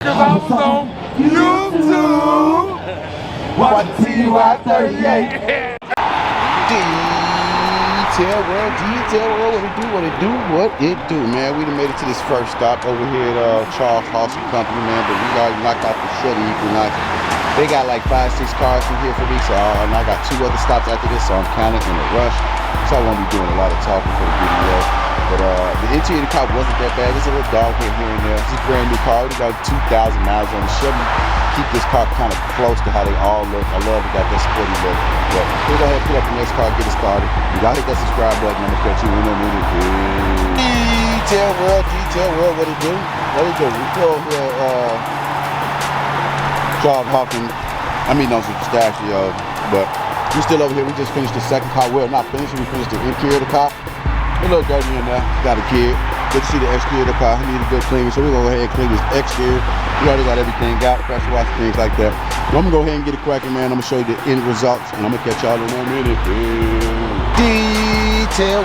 Cause I was on YouTube. Watch TY38. Detail World, what it do, man. We done made it to this first stop over here at Charles Hawson Company, man. But we already knocked out the Chevy Equinox. They got like 5-6 cars in here for me, so and I got 2 other stops after this, so I'm kind of in a rush. So I won't be doing a lot of talking for the video. But the interior of the car wasn't that bad. There's a little dog here and there. It's a brand new car. We got 2,000 miles on the Chevy. Keep this car kind of close to how they all look. I love it, got that sporty look. But we'll go ahead and put up the next car, get it started. You gotta hit that subscribe button. I'm gonna catch you in a minute. Detail World, what it do? We pull here, Charles Hawkins. I mean, no, it's actually, but we're still over here. We just finished the second car. Well, not finished. We finished the interior of the car. A little dirty in there. Got a kid. Good to see the exterior of the car. He need a good cleaning, so we're gonna go ahead and clean this exterior. We already got everything out, pressure wash, things like that. So I'm gonna go ahead and get it cracking, man. I'm gonna show you the end results, and I'm gonna catch y'all in a minute. Detail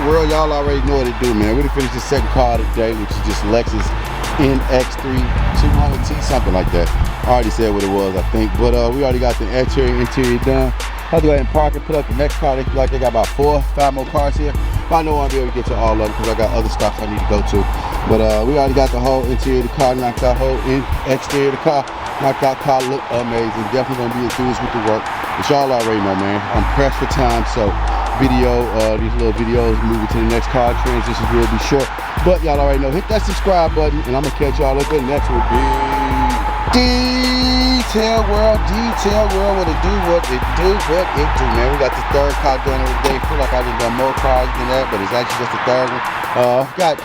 World, y'all already know what it do, man. We done finished the second car today, which is just Lexus NX3 200T, something like that. I already said what it was, I think, but we already got the exterior, interior done. I have to go ahead and park and put up the next car. They feel like they got about 4 or 5 more cars here. But I know I'll be able to get to all of them because I got other stops I need to go to. But we already got the whole interior of the car knocked out, whole exterior of the car knocked out. Car look amazing. Definitely gonna be enthused with the work. But y'all already know, man. I'm pressed for time, so these little videos moving to the next car transitions will be short. But y'all already know. Hit that subscribe button, and I'm gonna catch y'all at the next one. Detail World, what it do, man. We got the third car done every day. Feel like I just done more cars than that, but it's actually just the third one. Got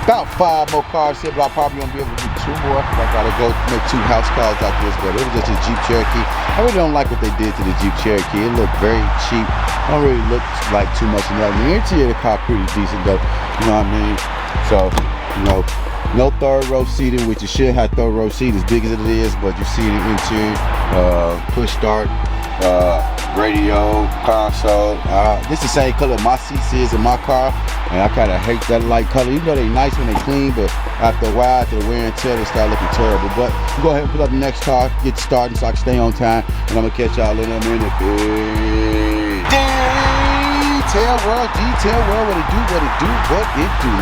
about 5 more cars here, but I'm probably gonna be able to do 2 more. I gotta go make 2 house calls like this, but it was just a Jeep Cherokee. I really don't like what they did to the Jeep Cherokee. It looked very cheap. Don't really look like too much in that. The interior of the car pretty decent though, you know what I mean? So, you know, no third row seating, which it should have third row seat as big as it is, but you see the interior, push start, radio, console. This is the same color my seats is in my car, and I kind of hate that light color. Even though they nice when they clean, but after a while, after the wear and tear, they start looking terrible. But go ahead and put up the next car, get started so I can stay on time, and I'm gonna catch y'all in a minute. Detail World, what it do,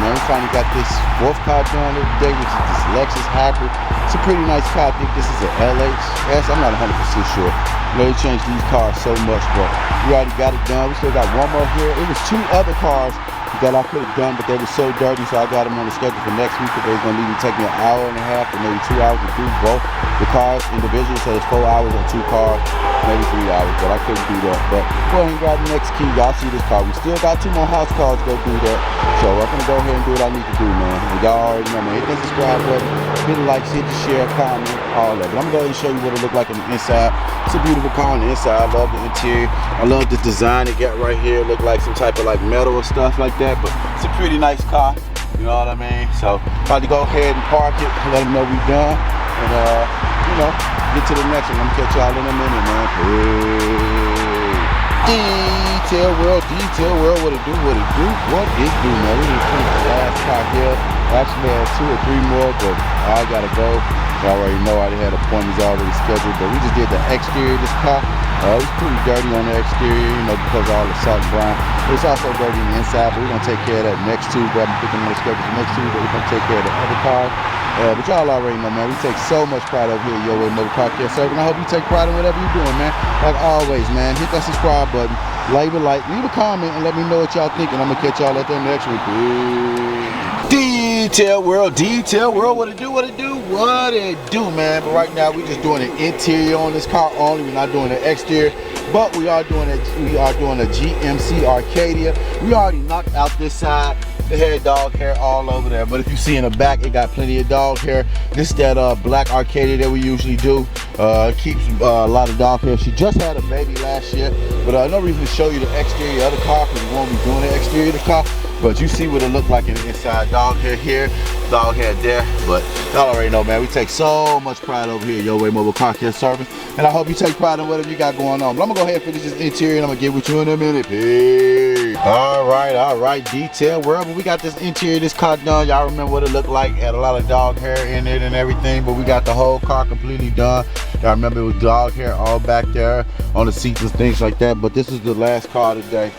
man. We finally got this 4th car done today, which is this Lexus Hybrid. It's a pretty nice car. I think this is an LHS. I'm not 100% sure. You know, they changed these cars so much, but we already got it done. We still got 1 more here. It was 2 other cars that I could have done, but they were so dirty, so I got them on the schedule for next week. But they're gonna need to take me an hour and a half or maybe 2 hours to do both the cars individually. So it's 4 hours on 2 cars, maybe 3 hours, but I couldn't do that. But go ahead and grab the next key. Y'all see this car. We still got 2 more house calls to go do that. So I'm gonna go ahead and do what I need to do, man. And y'all already know, man. Hit that subscribe button, hit the like, hit the share, comment, all that. But I'm gonna go ahead and show you what it looked like on the inside. It's a beautiful car on the inside. I love the interior. I love the design it got right here. Look like some type of like metal or stuff like that. But it's a pretty nice car. You know what I mean? So probably go ahead and park it, let them know we done, and you know, get to the next one. I'm gonna catch y'all in a minute, man. Detail World, what it do, man. We didn't finish the last car here. I actually had 2 or 3 more, but I gotta go. You already know I had appointments already scheduled, but we just did the exterior of this car. It was pretty dirty on the exterior, you know, because of all the salt and brine. It's also dirty on the inside, but we're gonna take care of that next Tuesday. I'm picking on the schedule for next Tuesday. We're gonna take care of the other cars. But y'all already know, man, we take so much pride over here at Your Way Motor Car Care Service, and I hope you take pride in whatever you're doing, man. Like always, man, hit that subscribe button, leave a like, leave a comment, and let me know what y'all think, and I'm gonna catch y'all at the next week. Detail World, what it do, man. But right now we just doing the interior on this car only. We're not doing the exterior, but we are doing a GMC Arcadia. We already knocked out this side. It had dog hair all over there, but if you see in the back, it got plenty of dog hair. This is that black Arcadia that we usually do. It keeps a lot of dog hair. She just had a baby last year, but no reason to show you the exterior of the car because we won't be doing the exterior of the car. But you see what it looked like in the inside. Dog hair here, dog hair there. But y'all already know, man, we take so much pride over here at Your Way Mobile Car Care Service. And I hope you take pride in whatever you got going on. But I'm gonna go ahead and finish this interior and I'm gonna get with you in a minute. Peace. All right, detail world. But we got this interior, this car done. Y'all remember what it looked like? Had a lot of dog hair in it and everything, but we got the whole car completely done. Y'all remember it was dog hair all back there on the seats and things like that. But this is the last car today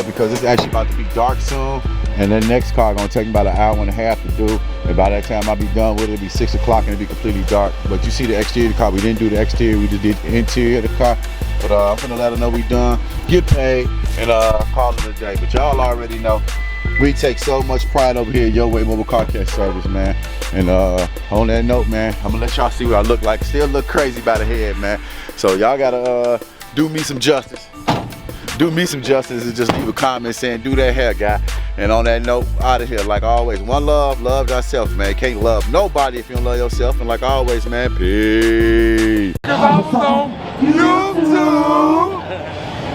because it's actually about to be dark soon. And the next car gonna take me about an hour and a half to do. And by that time I'll be done with it, it'll be 6 o'clock and it'll be completely dark. But you see the exterior of the car, we didn't do the exterior, we just did the interior of the car. But I'm gonna let her know we done, get paid, and call it a day. But y'all already know, we take so much pride over here at Your Way Mobile Car Care Service, man. And on that note, man, I'm gonna let y'all see what I look like. Still look crazy by the head, man. So y'all gotta do me some justice. Do me some justice and just leave a comment saying, do that hair, guy. And on that note, out of here. Like always, one love, love yourself, man. Can't love nobody if you don't love yourself. And like always, man, peace. Cause I was on YouTube.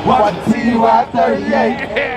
Watch TY 38.